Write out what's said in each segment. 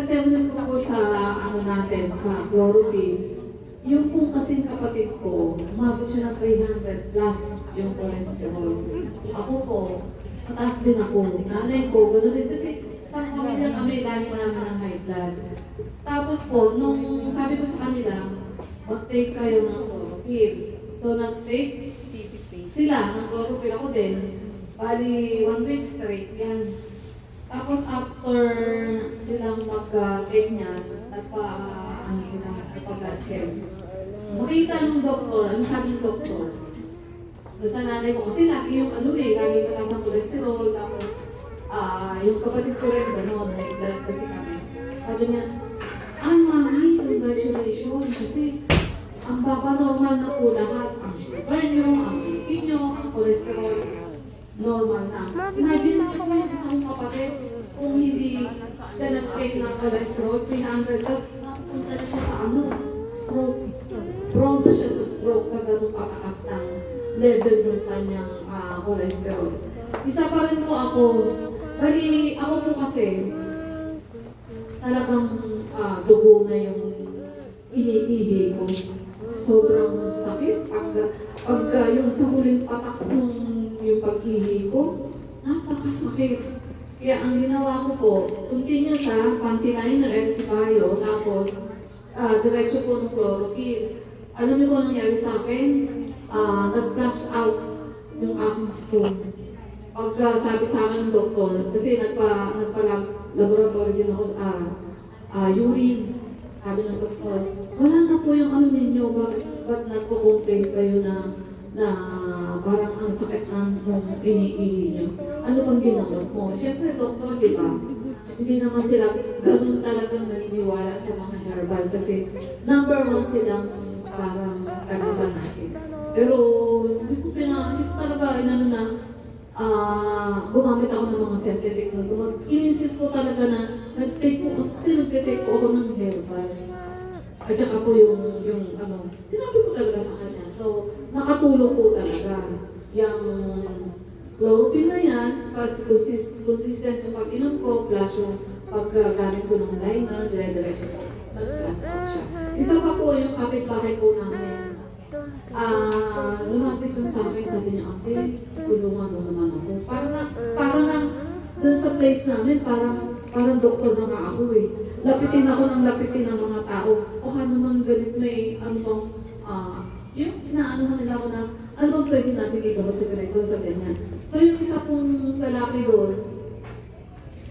testimonies ko po sa ano natin, sa chlorophyll. Yung pong kasing kapatid ko, umabot siya ng 300 plus yung cholesterol. Ako po, mataas din ako. Nanay ko, gano'n din. Kasi sa pamilya kami, lagi namin ng high blood. Tapos po, nung sabi ko sa kanila, mag-take kayo ng chlorophyll. So, nag-take sila ng chlorophyll. Ako din. Bali, 1 week straight yan. Tapos after nilang mag-take niya, ano sila, nagpa-blood test. Makita ng doktor, ano sabi ng doktor? Doon sa nanay ko, kasi lagi yung lagi mataas ang cholesterol, tapos yung kapatid ko rin, gano'n, high blood kasi kami. Sabi niya, mami, congratulations, kasi ang baba normal na po lahat. Ang sugar nyo, ang BP nyo, ang cholesterol, normal na. Imagine mo po yung isang kapatid, kung hindi siya nag-take ng cholesterol, 300, tapos napunta na siya sa stroke. Prone na siya sa stroke sa ganung katakas ng level ng kanyang cholesterol. Isa pa rin po ako, bali ako po kasi, talagang dugo na yung iniihi ko. Sobrang sakit. Pagka yung sa huling patak ng yung pag-ihi ko, napakasakit. Kaya ang ginawa ko po, continue siya, panty liner, Exibio, tapos diretso po ng chlorophyll. Alam niyo po nangyari sa akin? Nag-flush out yung aking stone. Pagka sabi sa akin ng doktor, kasi nagpa-laboratory din ako, urine. Sabi ng doktor, wala na po yung ano ninyo, ba't nagpo-complain kayo na parang ang sakit ng iniihi nyo. Ano bang ginamot mo? Siyempre, doktor, di ba? Hindi naman sila ganun talagang naniniwala sa mga herbal kasi number 1 silang parang kanila natin. Pero hindi ko talaga gumamit ako ng mga scientific na in-insist ko talaga na nag-take po ako ng herbal. At saka po yung sinabi ko talaga sa kanya. So, nakatulong po talaga. Yung chlorophyll na yan, consistent yung pag-inom ko, plus yung paggamit ko ng liner, dire-diretso po. Nag-plus out siya. Isa pa po yung kapitbahay po namin. Lumapit yung sa akin, sabi niya, ate, tulungan mo naman ako. Parang doon sa place namin, parang doktor na nga ako eh. Lapitin ako ng mga tao. O naman ganit may yung inaanuhan nila ako na ano bang pwede natin ikaw sa ganito, sa ganyan. So yung isa pong lalaki doon,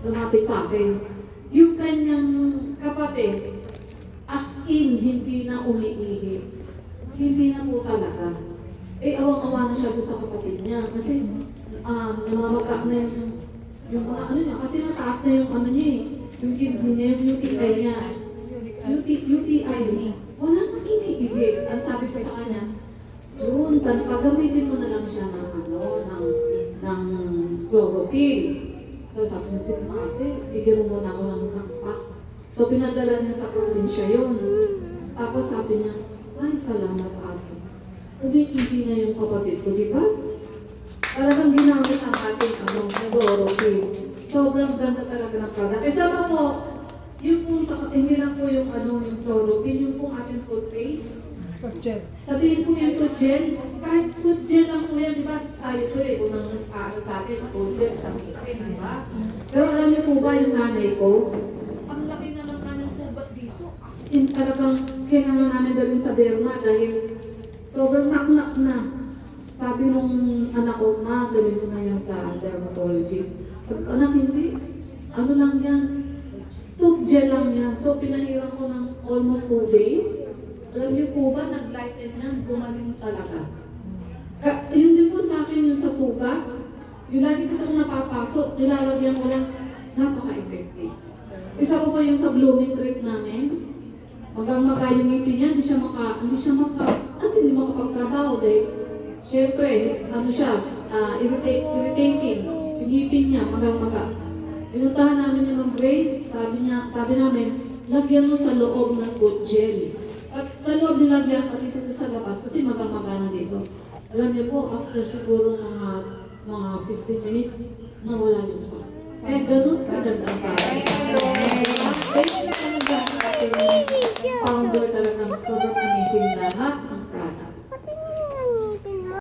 lumapit sa akin. Yung kanyang kapatid, as in, hindi na umiihi. Hindi na po talaga. Awang-awa na siya doon sa kapatid niya. Kasi namamagak na yung mga ano niya. Kasi nataas na yung ano niya eh. Yung kidney niya, yung UTI niya. UTI niya. Wala nang iniigit. Ang sabi ko sa kanya, yun, pagamitin mo na lang siya ng chlorophyll. So sabi niya, sige ate, bigyan mo na ako ng isang pack. So pinadala niya sa probinsya yun. Tapos sabi niya, ay salamat ate. Hindi na yung kapatid ko, di ba? Talagang ginamit ang ating chlorophyll. Sobrang ganda talaga ng product. Isa pa po, yung po hindi lang po yung chlorophyll, yung pong ating toothpaste. Food gel. Sabihin po yung food gel. Kahit food gel lang po yan, di ba? Usually, unang sa atin, food gel, sa ngipin, di ba? Pero alam niyo po ba yung nanay ko? Ang laki na lang ng subat dito. As in, talagang kailangan namin dalhin sa derma dahil sobrang nak-nak na. Sabi nung anak ko, dalhin ko na yan sa dermatologist. Pag anak, hindi. Ano lang yan? Tube gel lang yan. So, pinahiram ko ng almost 2 days. Alam niyo po ba, nag-lighten yan, gumaling talaga. Yun din po sa akin yung sa sugat. Yung lagi kasi kung napapasok, nilalagyan ko lang, napaka-effective. Isa po yung sa blooming crepe namin. Magang yung ngipin niya, hindi siya kasi hindi makapagtrabaho dahil syempre, irritating. Yung ngipin niya, magang. Pinuntahan namin yung brace, sabi namin, lagyan mo sa loob ng food gel. At sa loob nilagyan at dito sa labas, kasi magang-magana dito. Alam niyo po, after siguro mga 15 minutes, nawala yung sakit. Ganun kaganda ang parang.